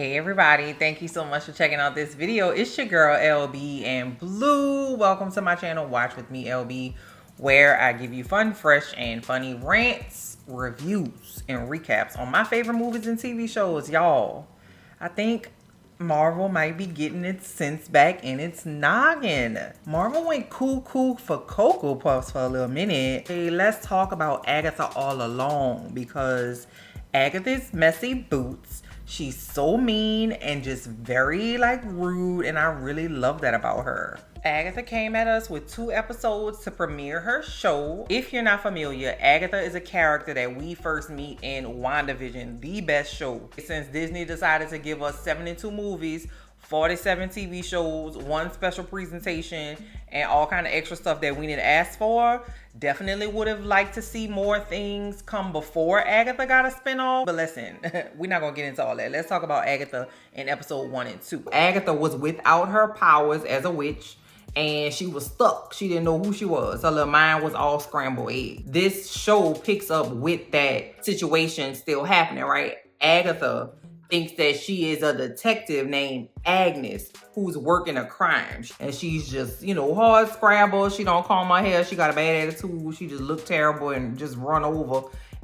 Hey everybody, thank you so much for checking out this video. It's your girl LB and Blue. Welcome to my channel, Watch With Me LB, where I give you fun, fresh, and funny rants, reviews, and recaps on my favorite movies and TV shows. Y'all, I think Marvel might be getting its sense back in its noggin. Marvel went cuckoo for Cocoa Puffs for a little minute. Hey, let's talk about Agatha all along, because Agatha's messy boots. She's so mean and just very rude, and I really love that about her. Agatha came at us with 2 episodes to premiere her show. If you're not familiar, Agatha is a character that we first meet in WandaVision, the best show. Since Disney decided to give us 72 movies, 47 TV shows, 1 special presentation, and all kind of extra stuff that we didn't ask for. Definitely would have liked to see more things come before Agatha got a spinoff. But listen, we're not going to get into all that. Let's talk about Agatha in episode 1 and 2. Agatha was without her powers as a witch, and she was stuck. She didn't know who she was. Her little mind was all scrambled eggs. This show picks up with that situation still happening, right? Agatha thinks that she is a detective named Agnes who's working a crime. And she's just, hard scrabble. She don't comb her hair. She got a bad attitude. She just look terrible and just run over.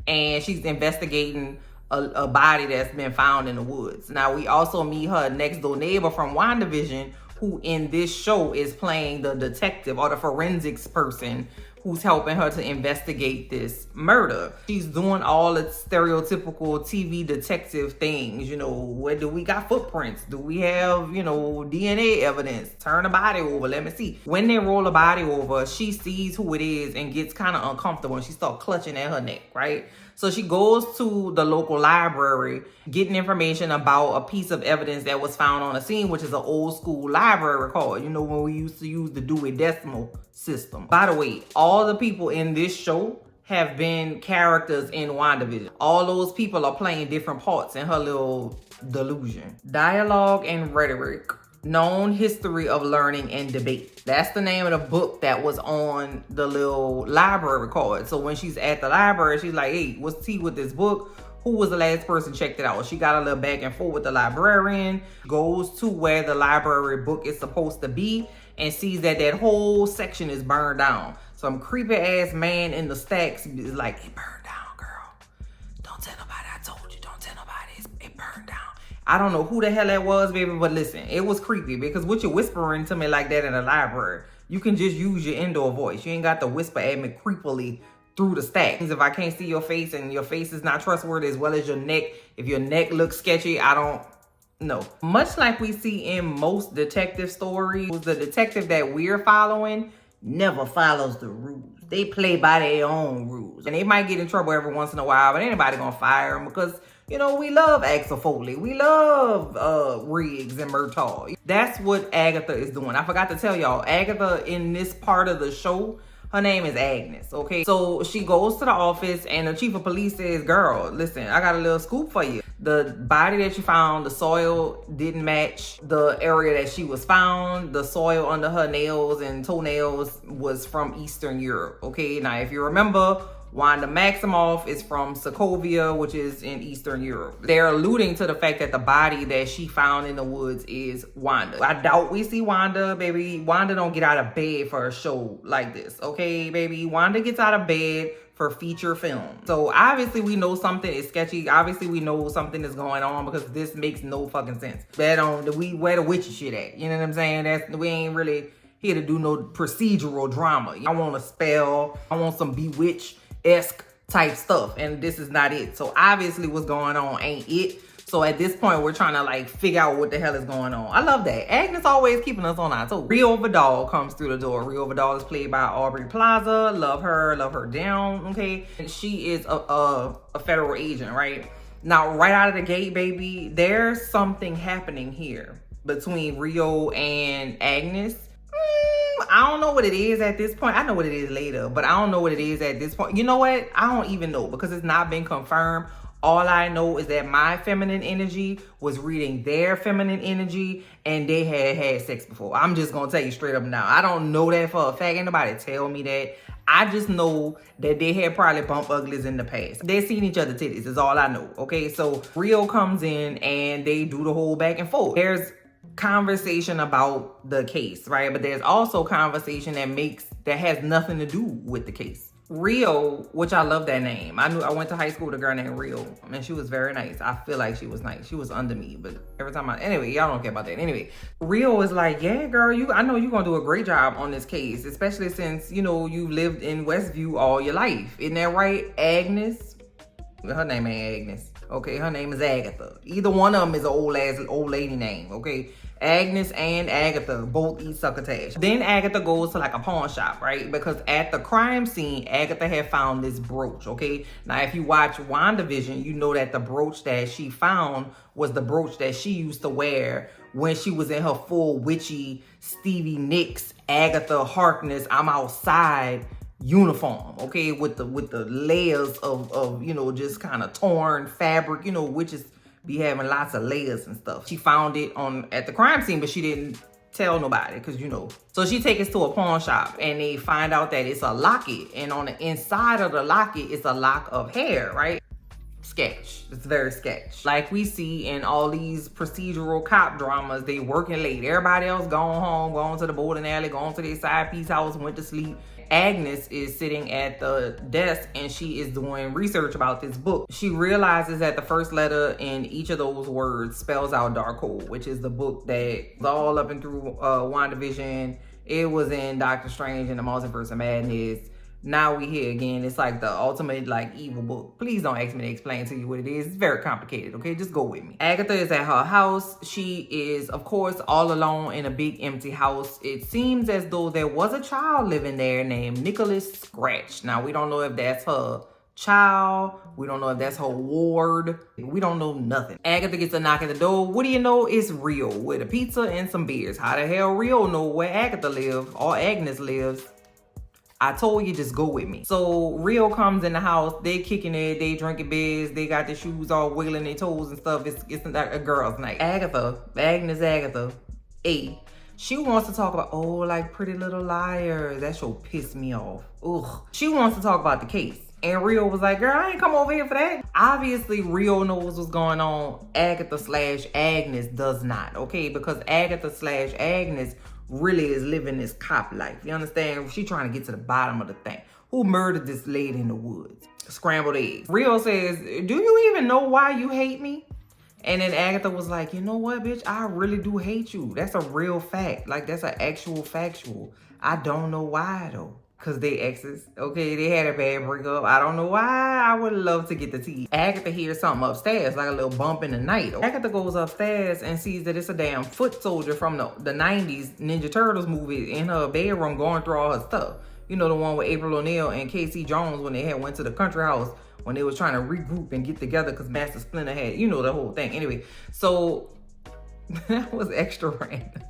And she's investigating a body that's been found in the woods. Now, we also meet her next door neighbor from WandaVision, who in this show is playing the detective or the forensics person who's helping her to investigate this murder. She's doing all the stereotypical TV detective things. Where do we got footprints? Do we have, DNA evidence? Turn a body over, let me see. When they roll a body over, she sees who it is and gets kind of uncomfortable and she starts clutching at her neck, right? So she goes to the local library, getting information about a piece of evidence that was found on a scene, which is an old school library record. When we used to use the Dewey Decimal System. By the way, all the people in this show have been characters in WandaVision. All those people are playing different parts in her little delusion. Dialogue and Rhetoric. Known History of Learning and Debate. That's the name of the book that was on the little library record. So when she's at the library, she's like, hey, what's tea with this book? Who was the last person checked it out? She got a little back and forth with the librarian, goes to where the library book is supposed to be, and sees that that whole section is burned down. Some creepy ass man in the stacks is like, it burned down, girl. Don't tell nobody I told you. Don't tell nobody. It burned down. I don't know who the hell that was, baby, but listen, it was creepy because what you whispering to me like that in the library, you can just use your indoor voice. You ain't got to whisper at me creepily through the stack. If I can't see your face and your face is not trustworthy as well as your neck, if your neck looks sketchy, I don't know. Much like we see in most detective stories, the detective that we're following never follows the rules. They play by their own rules. And they might get in trouble every once in a while, but ain't nobody gonna fire them because we love Axel Foley. We love Riggs and Murtaugh. That's what Agatha is doing. I forgot to tell y'all, Agatha in this part of the show, her name is Agnes, okay? So she goes to the office and the chief of police says, girl, listen, I got a little scoop for you. The body that you found, the soil didn't match the area that she was found. The soil under her nails and toenails was from Eastern Europe, okay? Now, if you remember, Wanda Maximoff is from Sokovia, which is in Eastern Europe. They're alluding to the fact that the body that she found in the woods is Wanda. I doubt we see Wanda, baby. Wanda don't get out of bed for a show like this, okay, baby? Wanda gets out of bed for feature film. So obviously we know something is sketchy. Obviously we know something is going on because this makes no fucking sense. Where the witchy shit at? You know what I'm saying? We ain't really here to do no procedural drama. I want a spell. I want some Bewitched-esque type stuff, and this is not it. So obviously what's going on ain't it. So at this point, we're trying to figure out what the hell is going on. I love that. Agnes always keeping us on our toes. Rio Vidal comes through the door. Rio Vidal is played by Aubrey Plaza. Love her down, okay? And she is a federal agent, right? Now, right out of the gate, baby, there's something happening here between Rio and Agnes. I don't know what it is at this point. I know what it is later, but I don't know what it is at this point. You know what? I don't even know because it's not been confirmed. All I know is that my feminine energy was reading their feminine energy, and they had sex before. I'm just gonna tell you straight up now. I don't know that for a fact. Ain't nobody tell me that. I just know that they had probably bump uglies in the past. They seen each other titties is all I know. Okay, so Rio comes in and they do the whole back and forth. There's conversation about the case, right? But there's also conversation that has nothing to do with the case. Rio, which I love that name. I went to high school with a girl named Rio, and she was very nice. I feel like she was nice. She was under me, but every time anyway, y'all don't care about that. Anyway, Rio was like, yeah, girl, I know you're gonna do a great job on this case, especially since, you lived in Westview all your life. Isn't that right, Agnes? Her name ain't Agnes. Okay, her name is Agatha. Either one of them is an old lady name, okay? Agnes and Agatha both eat succotash. Then Agatha goes to like a pawn shop, right? Because at the crime scene, Agatha had found this brooch, okay? Now, if you watch WandaVision, you know that the brooch that she found was the brooch that she used to wear when she was in her full witchy Stevie Nicks, Agatha Harkness, I'm outside uniform, okay? With the layers of just kind of torn fabric, witches be having lots of layers and stuff. She found it at the crime scene, but she didn't tell nobody because So she takes it to a pawn shop and they find out that it's a locket, and on the inside of the locket is a lock of hair, right? Sketch. It's very sketch. Like we see in all these procedural cop dramas, they working late. Everybody else going home, going to the bowling alley, going to their side piece house, went to sleep. Agnes is sitting at the desk and she is doing research about this book. She realizes that the first letter in each of those words spells out Darkhold, which is the book that was all up and through WandaVision. It was in Doctor Strange and the Multiverse of Madness. Now we here again. It's like the ultimate evil book. Please don't ask me to explain to you what it is. It's very complicated, okay? Just go with me. Agatha is at her house. She is, of course, all alone in a big empty house. It seems as though there was a child living there named Nicholas Scratch. Now, we don't know if that's her child. We don't know if that's her ward. We don't know nothing. Agatha gets a knock at the door. What do you know? It's Rio with a pizza and some beers. How the hell Rio know where Agatha lives or Agnes lives? I told you, just go with me. So Rio comes in the house, they kicking it, they drinking beers, they got their shoes all wiggling their toes and stuff. It's like a girl's night. Agatha, she wants to talk about, Pretty Little Liars. That show pissed me off. Ugh. She wants to talk about the case. And Rio was like, girl, I ain't come over here for that. Obviously, Rio knows what's going on. Agatha/Agnes does not, okay? Because Agatha/Agnes really is living this cop life. You understand? She's trying to get to the bottom of the thing. Who murdered this lady in the woods? Scrambled eggs. Rio says, do you even know why you hate me? And then Agatha was like, you know what, bitch? I really do hate you. That's a real fact. That's an actual factual. I don't know why, though. Because they exes. Okay, they had a bad breakup. I don't know why. I would love to get the tea. Agatha hears something upstairs, like a little bump in the night. Agatha goes upstairs and sees that it's a damn foot soldier from the 90s Ninja Turtles movie in her bedroom going through all her stuff. You know, the one with April O'Neil and Casey Jones when they had went to the country house when they was trying to regroup and get together because Master Splinter had, the whole thing. Anyway, so that was extra random.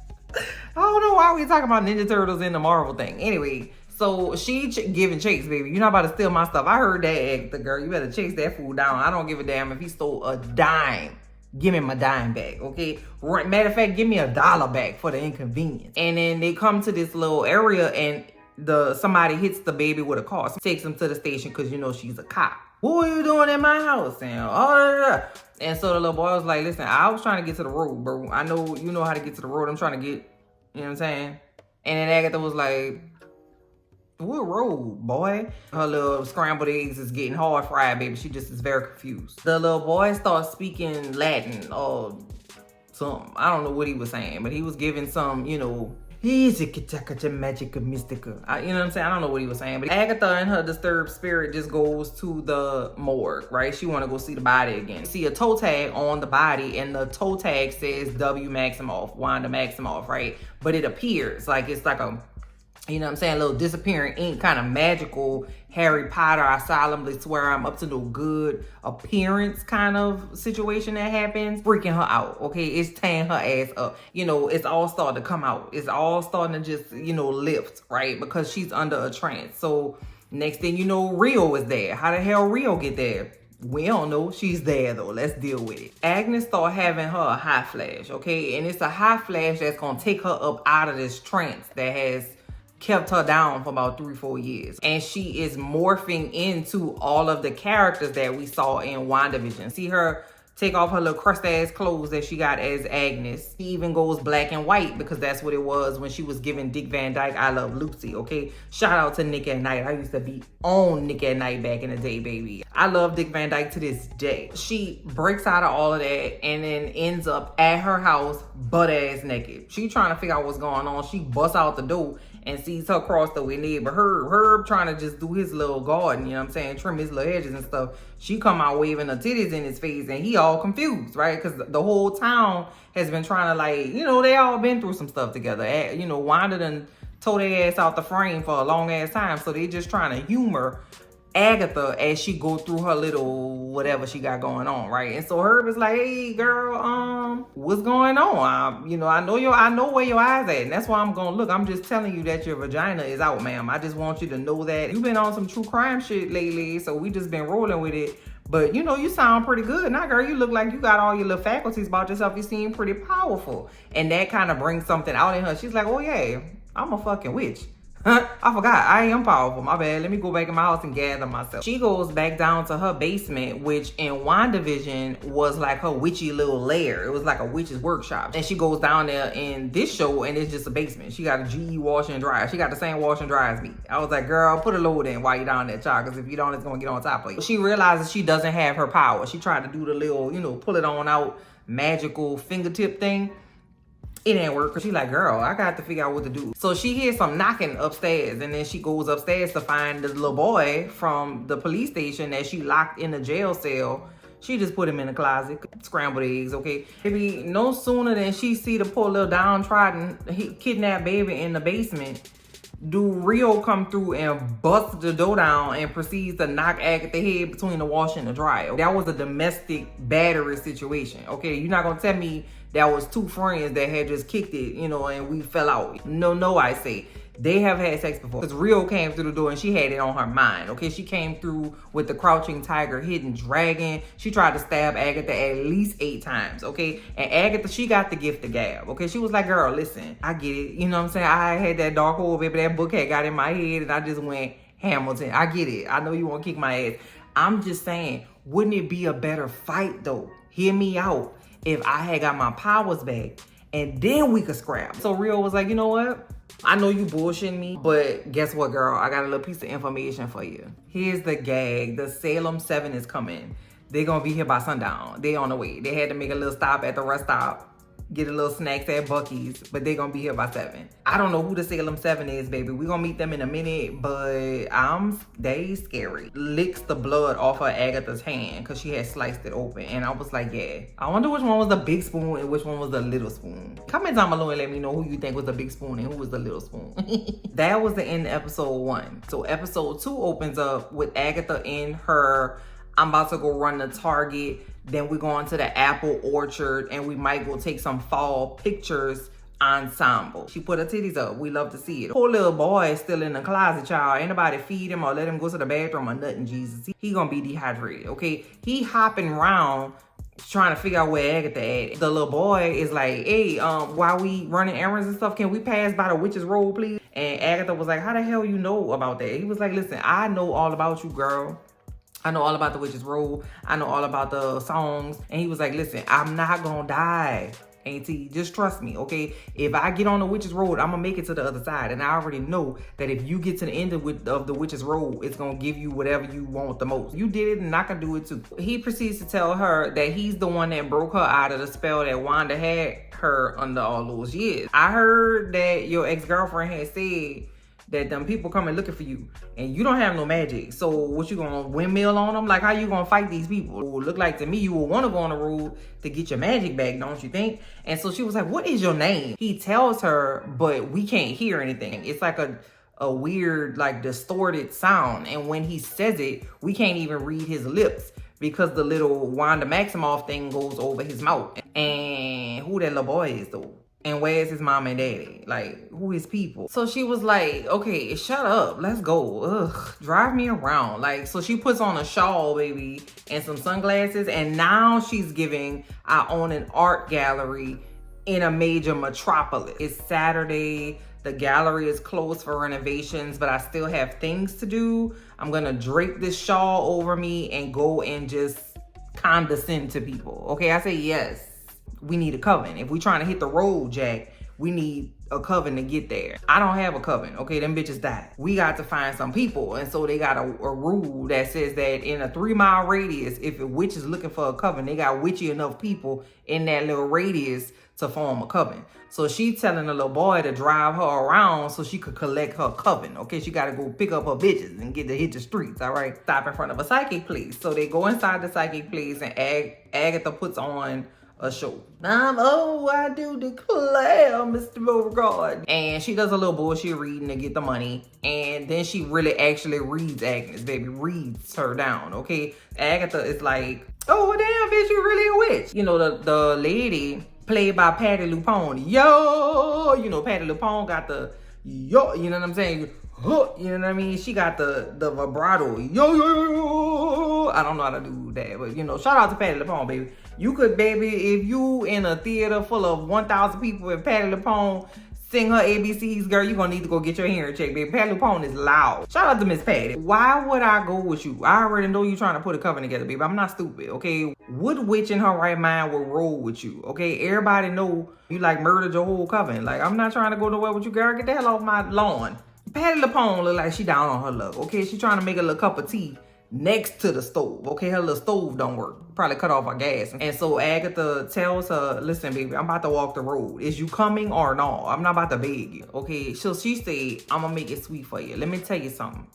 I don't know why we talking about Ninja Turtles in the Marvel thing. Anyway, so she giving chase, baby. You're not about to steal my stuff. I heard that, Agatha, girl. You better chase that fool down. I don't give a damn if he stole a dime. Give me my dime back, okay? Matter of fact, give me $1 back for the inconvenience. And then they come to this little area and somebody hits the baby with a car. So takes him to the station because she's a cop. What are you doing in my house? And so the little boy was like, listen, I was trying to get to the road, bro. I know you know how to get to the road. I'm trying to get, you know what I'm saying? And then Agatha was like, what road, boy? Her little scrambled eggs is getting hard fried, baby. She just is very confused. The little boy starts speaking Latin or something. I don't know what he was saying, but he was giving some, he's a magic mystica. You know what I'm saying? I don't know what he was saying, but Agatha and her disturbed spirit just goes to the morgue, right? She want to go see the body again. See a toe tag on the body, and the toe tag says W. Maximoff, Wanda Maximoff, right? But it appears like it's like a, you know what I'm saying, a little disappearing ink, kind of magical Harry Potter, I solemnly swear I'm up to no good appearance kind of situation that happens. Freaking her out, okay? It's tearing her ass up. It's all starting to come out. It's all starting to just, lift, right? Because she's under a trance. So next thing you know, Rio is there. How the hell Rio get there? We don't know. She's there though. Let's deal with it. Agnes start having her a high flash, okay? And it's a high flash that's gonna take her up out of this trance that has kept her down for about 3-4 years. And she is morphing into all of the characters that we saw in WandaVision. See her take off her little crust ass clothes that she got as Agnes. She even goes black and white because that's what it was when she was giving Dick Van Dyke I Love Lucy, okay? Shout out to Nick at Night. I used to be on Nick at Night back in the day, baby. I love Dick Van Dyke to this day. She breaks out of all of that and then ends up at her house butt ass naked. She trying to figure out what's going on. She busts out the door and sees her cross the way neighbor Herb trying to just do his little garden, you know what I'm saying, trim his little hedges and stuff. She come out waving her titties in his face and he all confused, right? Because the whole town has been trying to, like, you know, they all been through some stuff together. You know, Wanda done tore their ass out the frame for a long ass time, so they just trying to humor Agatha as she go through her little whatever she got going on, right? And so Herb is like, hey girl, what's going on? You know, I know where your eyes at, and that's why I'm gonna look. I'm just telling you that your vagina is out, ma'am. I just want you to know that. You've been on some true crime shit lately, so we just been rolling with it. But you know, you sound pretty good now, girl. You look like you got all your little faculties about yourself. You seem pretty powerful. And that kind of brings something out in her. She's like, oh yeah, I'm a fucking witch. I forgot, I am powerful, my bad. Let me go back in my house and gather myself. She goes back down to her basement, which in WandaVision was like her witchy little lair. It was like a witch's workshop. And she goes down there in this show and it's just a basement. She got a GE washer and dryer. She got the same washer and dryer as me. I was like, girl, put a load in while you're down there, child, because if you don't, it's gonna get on top of you. She realizes she doesn't have her power. She tried to do the little, you know, pull it on out magical fingertip thing. It didn't work because she like, girl, I got to figure out what to do. So she hears some knocking upstairs and then she goes upstairs to find the little boy from the police station that she locked in the jail cell. She just put him in the closet, scrambled eggs, okay? Maybe no sooner than she see the poor little downtrodden kidnapped baby in the basement, do Rio come through and bust the door down and proceeds to knock Agatha head between the washer and the dryer. That was a domestic battery situation, okay? You're not gonna tell me that was two friends that had just kicked it, you know, and we fell out. No, I say. They have had sex before. Because Rio came through the door and she had it on her mind, okay? She came through with the crouching tiger, hidden dragon. She tried to stab Agatha at least 8 times, okay? And Agatha, she got the gift of gab, okay? She was like, girl, listen, I get it. You know what I'm saying? I had that dark hole, baby. That book had got in my head and I just went Hamilton. I get it. I know you want to kick my ass. I'm just saying, wouldn't it be a better fight, though? Hear me out. If I had got my powers back and then we could scrap. So Rio was like, you know what? I know you bullshitting me, but guess what, girl? I got a little piece of information for you. Here's the gag. The Salem 7 is coming. They're going to be here by sundown. They on the way. They had to make a little stop at the rest stop, get a little snacks at Buc-ee's, but they're going to be here by 7. I don't know who the Salem 7 is, baby. We're going to meet them in a minute, but they scary. Licks the blood off of Agatha's hand because she had sliced it open. And I was like, yeah. I wonder which one was the big spoon and which one was the little spoon. Comment down below and let me know who you think was the big spoon and who was the little spoon. That was the end of episode 1. So episode 2 opens up with Agatha in her, I'm about to go run the Target. Then we're going to the apple orchard and we might go take some fall pictures ensemble. She put her titties up. We love to see it. Poor little boy is still in the closet, y'all. Ain't nobody feed him or let him go to the bathroom or nothing, Jesus. He gonna be dehydrated, okay? He hopping around trying to figure out where Agatha at. The little boy is like, hey, while we running errands and stuff, can we pass by the witch's road, please? And Agatha was like, how the hell you know about that? He was like, listen, I know all about you, girl. I know all about the witch's road. I know all about the songs. And he was like, listen, I'm not gonna die, auntie. Just trust me, okay? If I get on the witch's road, I'm gonna make it to the other side. And I already know that if you get to the end of the witch's road, it's gonna give you whatever you want the most. You did it and I can do it too. He proceeds to tell her that he's the one that broke her out of the spell that Wanda had her under all those years. I heard that your ex-girlfriend had said that them people coming looking for you and you don't have no magic. So what, you gonna windmill on them? Like, how you gonna fight these people? It would look like to me you would want to go on the road to get your magic back, don't you think? And so she was like, what is your name? He tells her, but we can't hear anything. It's like a weird, like, distorted sound. And when he says it, we can't even read his lips because the little Wanda Maximoff thing goes over his mouth. And who that little boy is, though? And where's his mom and daddy? Like, who is people? So she was like, okay, shut up. Let's go. Ugh, drive me around. Like, so she puts on a shawl, baby, and some sunglasses. And now she's giving, I own an art gallery in a major metropolis. It's Saturday. The gallery is closed for renovations, but I still have things to do. I'm gonna drape this shawl over me and go and just condescend to people. Okay, I say yes. We need a coven. If we trying to hit the road, Jack, we need a coven to get there. I don't have a coven. Okay, them bitches died. We got to find some people. And so they got a rule that says that in a 3-mile radius, if a witch is looking for a coven, they got witchy enough people in that little radius to form a coven. So she telling the little boy to drive her around so she could collect her coven. Okay, she got to go pick up her bitches and get to hit the streets. All right, stop in front of a psychic place. So they go inside the psychic place and Agatha puts on a show. I do declare, Mr. Beauregard. And she does a little bullshit reading to get the money. And then she really actually reads Agnes, baby, reads her down, okay? Agatha is like, oh, damn, bitch, you really a witch. You know, the lady played by Patti LuPone. Yo, you know, Patti LuPone got the, yo, you know what I'm saying? You know what I mean? She got the vibrato. Yo. I don't know how to do that, but you know, shout out to Patti LuPone, baby. You could, baby, if you in a theater full of 1,000 people and Patti LuPone sing her ABCs, girl, you gonna need to go get your hearing checked, baby. Patti LuPone is loud. Shout out to Miss Patti. Why would I go with you? I already know you trying to put a coven together, baby. I'm not stupid, okay? What witch in her right mind will roll with you, okay? Everybody know you like murdered your whole coven. Like, I'm not trying to go nowhere with you, girl. Get the hell off my lawn. Patti LuPone look like she down on her luck, okay? She trying to make a little cup of tea next to the stove, okay? Her little stove don't work. Probably cut off her gas. And so Agatha tells her, listen, baby, I'm about to walk the road. Is you coming or no? I'm not about to beg you, okay? So she said, I'm gonna make it sweet for you. Let me tell you something.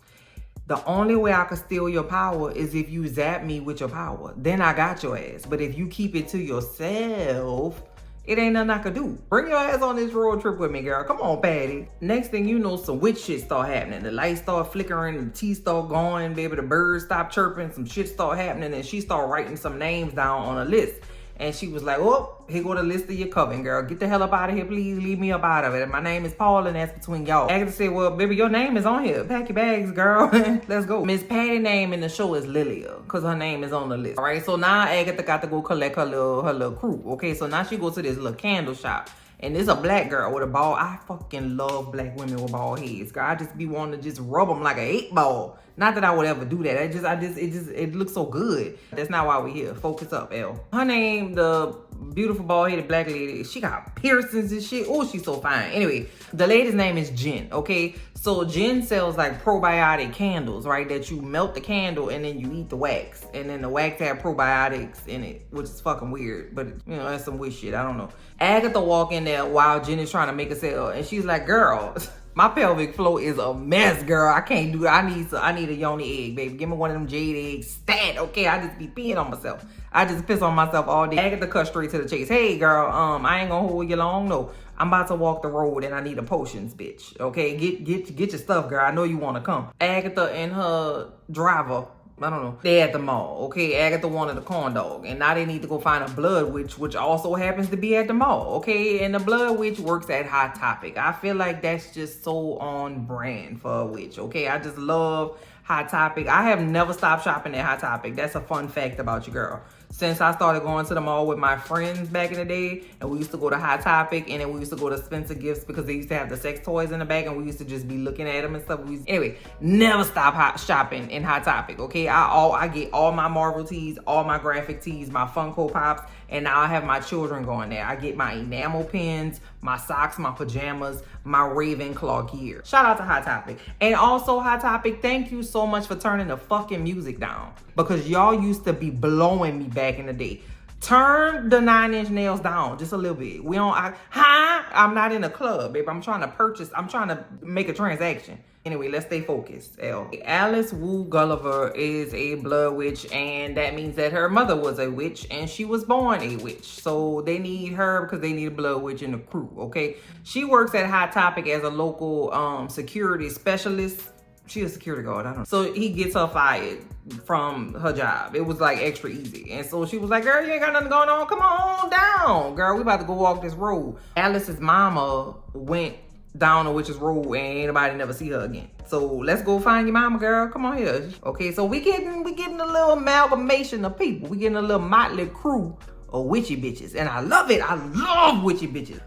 The only way I can steal your power is if you zap me with your power. Then I got your ass. But if you keep it to yourself, it ain't nothing I could do. Bring your ass on this road trip with me, girl. Come on, Patty. Next thing you know, some witch shit start happening. The lights start flickering, the tea start going, baby. The birds stop chirping, some shit start happening, and she start writing some names down on a list. And she was like, oh, here go the list of your coven, girl. Get the hell up out of here, please. Leave me up out of it. My name is Paul, and that's between y'all. Agatha said, well, baby, your name is on here. Pack your bags, girl. Let's go. Miss Patty's name in the show is Lilia, because her name is on the list. All right, so now Agatha got to go collect her little crew. Okay, so now she goes to this little candle shop. And it's a black girl with a ball. I fucking love black women with bald heads, girl. I just be wanting to just rub them like an 8-ball. Not that I would ever do that. It looks so good. That's not why we're here. Focus up, L. Her name, the beautiful bald-headed black lady, she got piercings and shit. Oh, she's so fine. Anyway, the lady's name is Jen, okay? So Jen sells like probiotic candles, right? That you melt the candle and then you eat the wax. And then the wax have probiotics in it, which is fucking weird. But, you know, that's some weird shit. I don't know. Agatha walk in there while Jen is trying to make a sale. And she's like, girl, my pelvic floor is a mess, girl. I can't do it. I need a yoni egg, baby. Give me one of them jade eggs. Stat, okay? I just be peeing on myself. I just piss on myself all day. Agatha cut straight to the chase. Hey, girl, I ain't gonna hold you long. No, I'm about to walk the road and I need a potions, bitch. Okay, get your stuff, girl. I know you want to come. Agatha and her driver, I don't know, they at the mall. Okay, Agatha wanted a corn dog, and now they need to go find a blood witch, which also happens to be at the mall. Okay, and the blood witch works at Hot Topic. I feel like that's just so on brand for a witch. Okay, I just love Hot Topic. I have never stopped shopping at Hot Topic. That's a fun fact about you, girl. Since I started going to the mall with my friends back in the day, and we used to go to Hot Topic, and then we used to go to Spencer Gifts because they used to have the sex toys in the back, and we used to just be looking at them and stuff. Anyway, never stop shopping in Hot Topic, okay? I get all my Marvel tees, all my graphic tees, my Funko Pops, and now I have my children going there. I get my enamel pins, my socks, my pajamas, my Ravenclaw gear. Shout out to Hot Topic. And also, Hot Topic, thank you so much for turning the fucking music down, because y'all used to be blowing me back in the day. Turn the 9-inch nails down just a little bit. I'm not in a club, babe. I'm trying to make a transaction. Anyway, let's stay focused, L. Alice Wu Gulliver is a blood witch, and that means that her mother was a witch, and she was born a witch. So they need her because they need a blood witch in the crew, okay? She works at Hot Topic as a local security specialist. She a security guard, I don't know. So he gets her fired from her job. It was like extra easy. And so she was like, girl, you ain't got nothing going on. Come on down. Girl, we about to go walk this road. Alice's mama went down the witch's road and ain't nobody never see her again. So let's go find your mama, girl. Come on here. Okay, so we getting a little amalgamation of people. We getting a little motley crew of witchy bitches. And I love it. I love witchy bitches.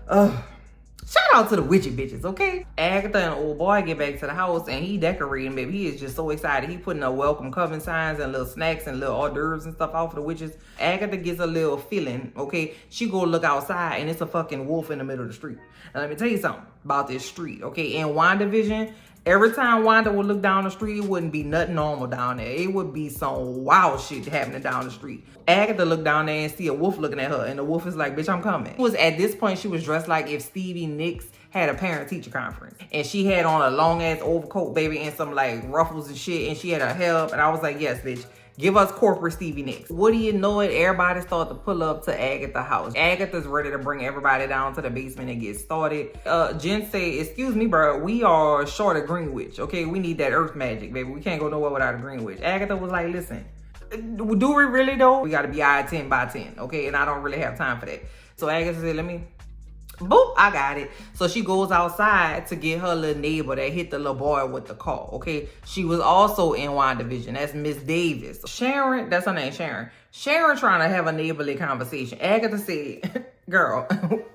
Shout out to the witchy bitches, okay? Agatha and old boy get back to the house and he decorating, baby. He is just so excited. He putting up welcome coven signs and little snacks and little hors d'oeuvres and stuff out for the witches. Agatha gets a little feeling, okay? She go look outside and it's a fucking wolf in the middle of the street. Now let me tell you something about this street, okay? In WandaVision, every time Wanda would look down the street, it wouldn't be nothing normal down there. It would be some wild shit happening down the street. Agatha looked down there and see a wolf looking at her, and the wolf is like, bitch, I'm coming. It was at this point, she was dressed like if Stevie Nicks had a parent-teacher conference. And she had on a long-ass overcoat, baby, and some, like, ruffles and shit, and she had her hair up, and I was like, yes, bitch. Give us corporate Stevie Nicks. What do you know it? Everybody started to pull up to Agatha's house. Agatha's ready to bring everybody down to the basement and get started. Jen say, excuse me, bro, we are short of Green Witch, okay? We need that earth magic, baby. We can't go nowhere without a Green Witch. Agatha was like, listen, do we really though? We gotta be eyed 10 by 10, okay? And I don't really have time for that. So Agatha said, let me, boop, I got it. So she goes outside to get her little neighbor that hit the little boy with the car, okay? She was also in WandaVision. That's Miss Davis. Sharon, that's her name, Sharon. Sharon trying to have a neighborly conversation. Agatha said, girl,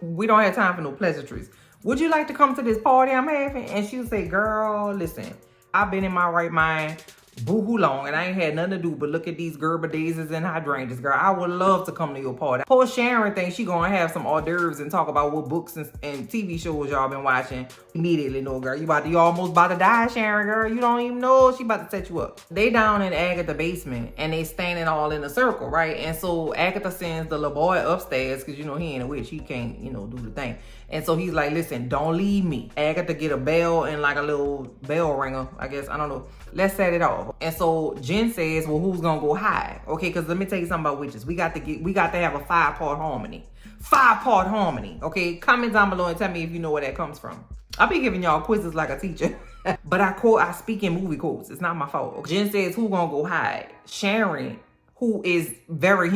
we don't have time for no pleasantries. Would you like to come to this party I'm having? And she would say, girl, listen, I've been in my right mind boo-hoo long and I ain't had nothing to do but look at these Gerber daisies and hydrangeas, girl. I would love to come to your party. Poor Sharon thinks she gonna have some hors d'oeuvres and talk about what books and TV shows y'all been watching. Immediately, no, girl, you almost about to die, Sharon, girl. You don't even know she about to set you up. They down in Agatha's basement and they standing all in a circle, right? And so Agatha sends the little boy upstairs because, you know, he ain't a witch. He can't, you know, do the thing. And so he's like, listen, don't leave me. Agatha get a bell and like a little bell ringer, I guess. I don't know. Let's set it off. And so Jen says, well, who's gonna go hide? Okay, because let me tell you something about witches. We got to have a 5-part harmony. 5-part harmony. Okay, comment down below and tell me if you know where that comes from. I'll be giving y'all quizzes like a teacher. But I speak in movie quotes. It's not my fault. Okay? Jen says, who gonna go hide? Sharon, who is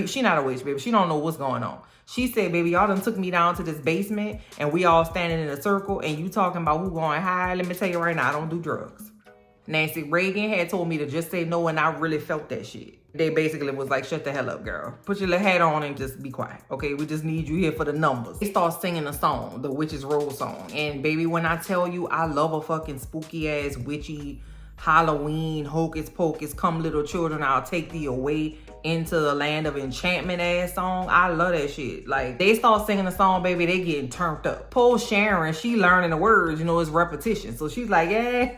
she not a witch, baby. She don't know what's going on. She said, baby, y'all done took me down to this basement and we all standing in a circle and you talking about who going hide. Let me tell you right now, I don't do drugs. Nancy Reagan had told me to just say no, and I really felt that shit. They basically was like, shut the hell up, girl. Put your little hat on and just be quiet, okay? We just need you here for the numbers. They start singing a song, the Witch's Roll song. And baby, when I tell you, I love a fucking spooky ass, witchy, Halloween, hocus pocus, come little children, I'll take thee away into the land of enchantment ass song. I love that shit. Like, they start singing the song, baby, they getting turned up. Poor Sharon, she learning the words, you know, it's repetition. So she's like, yeah.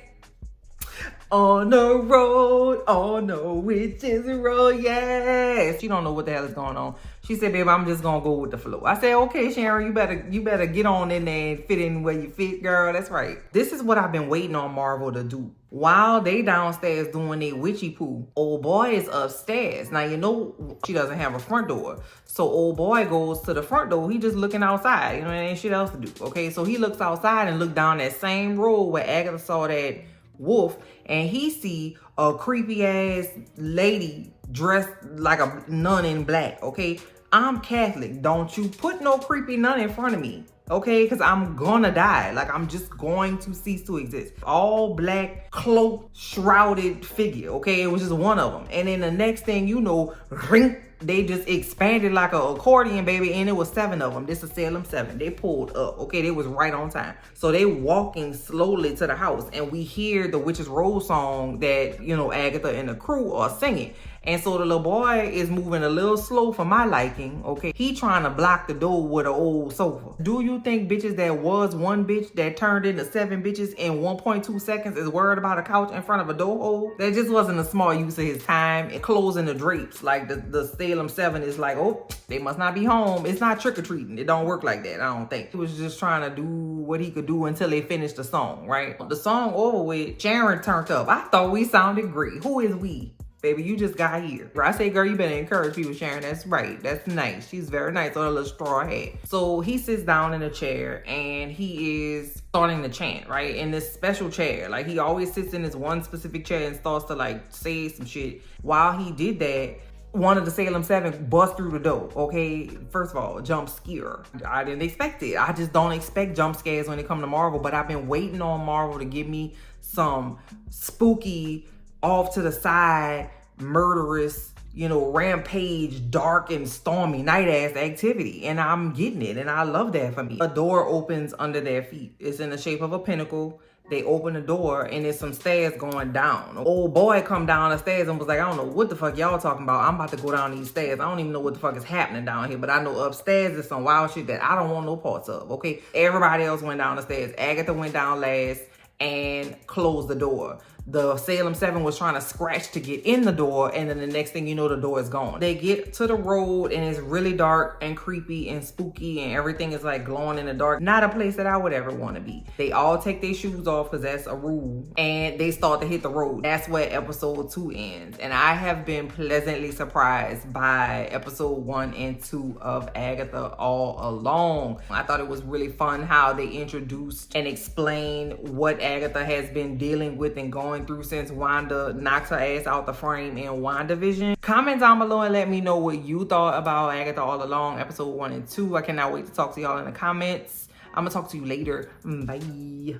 On the road, on the witch's road, yes. She don't know what the hell is going on. She said, babe, I'm just gonna go with the flow. I said, okay, Sharon, you better get on in there and fit in where you fit, girl. That's right. This is what I've been waiting on Marvel to do. While they downstairs doing their witchy poo, old boy is upstairs. Now, you know, she doesn't have a front door. So old boy goes to the front door. He just looking outside. You know, there ain't shit else to do. Okay, so he looks outside and look down that same road where Agatha saw that wolf, and he see a creepy ass lady dressed like a nun in black. Okay, I'm Catholic. Don't you put no creepy nun in front of me, okay? Because I'm gonna die. Like, I'm just going to cease to exist. All black, cloak, shrouded figure, okay? It was just one of them. And then the next thing you know, ring, they just expanded like an accordion, baby, and it was 7 of them. This is Salem 7. They pulled up, okay? They was right on time. So they walking slowly to the house, and we hear the Witch's Roll song that, you know, Agatha and the crew are singing. And so the little boy is moving a little slow for my liking, okay? He trying to block the door with an old sofa. Do you think bitches that was one bitch that turned into 7 bitches in 1.2 seconds is worried about a couch in front of a door hole? That just wasn't a smart use of his time. And closing the drapes, like the Salem 7 is like, oh, they must not be home. It's not trick-or-treating. It don't work like that, I don't think. He was just trying to do what he could do until they finished the song, right? The song over with, Sharon turned up. I thought we sounded great. Who is we? Baby, you just got here. I say, girl, you better encourage people, Sharon. That's right. That's nice. She's very nice on a little straw hat. So he sits down in a chair and he is starting to chant, right? In this special chair. Like, he always sits in this one specific chair and starts to like say some shit. While he did that, one of the Salem 7 bust through the door, okay? First of all, jump scare. I didn't expect it. I just don't expect jump scares when it comes to Marvel, but I've been waiting on Marvel to give me some spooky, off to the side, murderous, you know, rampage, dark and stormy night ass activity. And I'm getting it, and I love that for me. A door opens under their feet. It's in the shape of a pinnacle. They open the door and there's some stairs going down. Old boy come down the stairs and was like, I don't know what the fuck y'all talking about. I'm about to go down these stairs. I don't even know what the fuck is happening down here, but I know upstairs there's some wild shit that I don't want no parts of, okay? Everybody else went down the stairs. Agatha went down last and closed the door. The Salem 7 was trying to scratch to get in the door, and then the next thing you know, the door is gone. They get to the road and it's really dark and creepy and spooky and everything is like glowing in the dark. Not a place that I would ever want to be. They all take their shoes off because that's a rule, and they start to hit the road. That's where episode 2 ends. And I have been pleasantly surprised by episode 1 and 2 of Agatha all along. I thought it was really fun how they introduced and explained what Agatha has been dealing with and going through since Wanda knocks her ass out the frame in WandaVision. Comment down below and let me know what you thought about Agatha all along, episode 1 and 2. I cannot wait to talk to y'all in the comments. I'm gonna talk to you later. Bye.